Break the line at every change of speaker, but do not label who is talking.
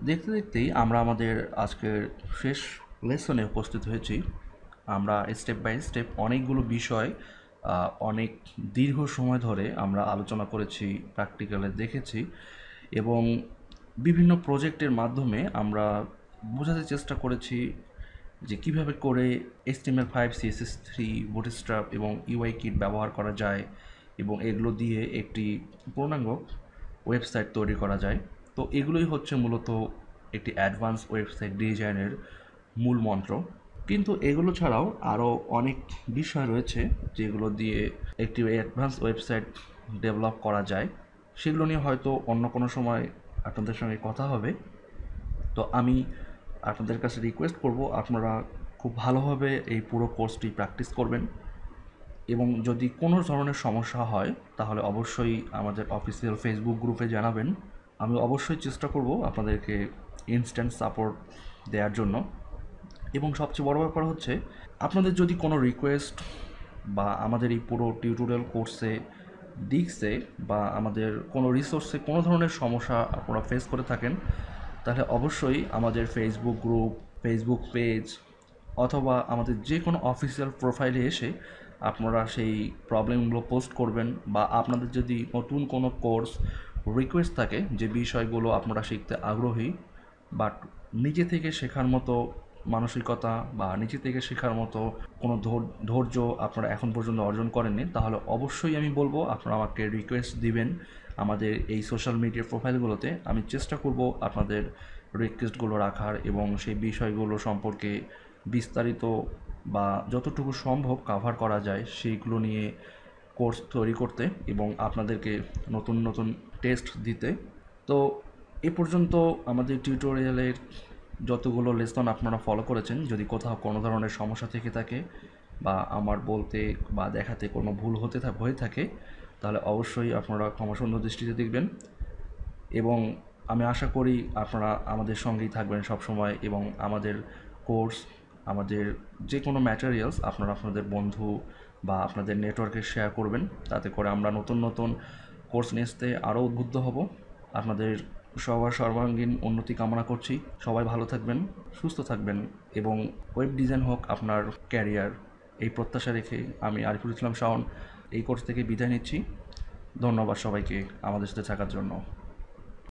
দেখতে দেখতেই আমরা আমাদের আজকের শেষ লেসনে উপস্থিত হয়েছি। আমরা স্টেপ বাই স্টেপ অনেকগুলো বিষয় অনেক দীর্ঘ সময় ধরে আমরা আলোচনা করেছি, প্র্যাকটিক্যালে দেখেছি এবং বিভিন্ন প্রজেক্টের মাধ্যমে আমরা বোঝাতে চেষ্টা করেছি যে কীভাবে করে HTML5, CSS3, বুটস্ট্র্যাপ এবং UI কিট ব্যবহার করা যায় এবং এগুলো দিয়ে একটি পূর্ণাঙ্গ ওয়েবসাইট তৈরি করা যায়। তো এগুলোই হচ্ছে মূলত একটি অ্যাডভান্স ওয়েবসাইট ডিজাইনের মূল মন্ত্র। কিন্তু এগুলো ছাড়াও আরও অনেক বিষয় রয়েছে যেগুলো দিয়ে একটি অ্যাডভান্স ওয়েবসাইট ডেভেলপ করা যায়। সেগুলো নিয়ে হয়তো অন্য কোনো সময় আপনাদের সঙ্গে কথা হবে। তো আমি আপনাদের কাছে রিকোয়েস্ট করব আপনারা খুব ভালোভাবে এই পুরো কোর্সটি প্র্যাকটিস করবেন এবং যদি কোনো ধরনের সমস্যা হয় তাহলে অবশ্যই আমাদের অফিসিয়াল ফেসবুক গ্রুপে জানাবেন। আমি অবশ্যই চেষ্টা করব আপনাদেরকে ইনস্ট্যান্ট সাপোর্ট দেওয়ার জন্য। এবং সবচেয়ে বড় ব্যাপার হচ্ছে আপনাদের যদি কোনো রিকোয়েস্ট বা আমাদের এই পুরো টিউটোরিয়াল কোর্সে দিকসে বা আমাদের কোনো রিসোর্সে কোনো ধরনের সমস্যা আপনারা ফেস করে থাকেন তাহলে অবশ্যই আমাদের ফেসবুক গ্রুপ, ফেসবুক পেজ অথবা আমাদের যে কোনো অফিসিয়াল প্রোফাইলে এসে আপনারা সেই প্রবলেমগুলো পোস্ট করবেন। বা আপনাদের যদি নতুন কোনো কোর্স রিকোয়েস্ট থাকে যে বিষয়গুলো আপনারা শিখতে আগ্রহী বাট নিজে থেকে শেখার মতো মানসিকতা বা নিজে থেকে শেখার মতো কোনো ধৈর্য আপনারা এখন পর্যন্ত অর্জন করেননি, তাহলে অবশ্যই আমি বলবো আপনারা আমাকে রিকোয়েস্ট দিবেন আমাদের এই সোশ্যাল মিডিয়া প্রোফাইলগুলোতে। আমি চেষ্টা করব আপনাদের রিকোয়েস্টগুলো রাখার এবং সেই বিষয়গুলো সম্পর্কে বিস্তারিত বা যতটুকু সম্ভব কাভার করা যায় সেইগুলো নিয়ে কোর্স তৈরি করতে এবং আপনাদেরকে নতুন নতুন টেস্ট দিতে। তো এ পর্যন্ত আমাদের টিউটোরিয়ালের যতগুলো লেসন আপনারা ফলো করেছেন, যদি কোথাও কোনো ধরনের সমস্যা থেকে থাকে বা আমার বলতে বা দেখাতে কোনো ভুল হয়ে থাকে তাহলে অবশ্যই আপনারা ক্ষমাসুন্দর দৃষ্টিতে দেখবেন এবং আমি আশা করি আপনারা আমাদের সঙ্গেই থাকবেন সবসময় এবং আমাদের কোর্স, আমাদের যে কোনো ম্যাটেরিয়ালস আপনারা আপনাদের বন্ধু বা আপনাদের নেটওয়ার্কে শেয়ার করবেন, তাতে করে আমরা নতুন নতুন কোর্স নিতে আরও উদ্বুদ্ধ হব। আপনাদের সবার সর্বাঙ্গীন উন্নতি কামনা করছি। সবাই ভালো থাকবেন, সুস্থ থাকবেন এবং ওয়েব ডিজাইন হোক আপনার ক্যারিয়ার, এই প্রত্যাশা রেখে আমি আরিফুল ইসলাম শাওন এই কোর্স থেকে বিদায় নিচ্ছি। ধন্যবাদ সবাইকে আমাদের সাথে থাকার জন্য।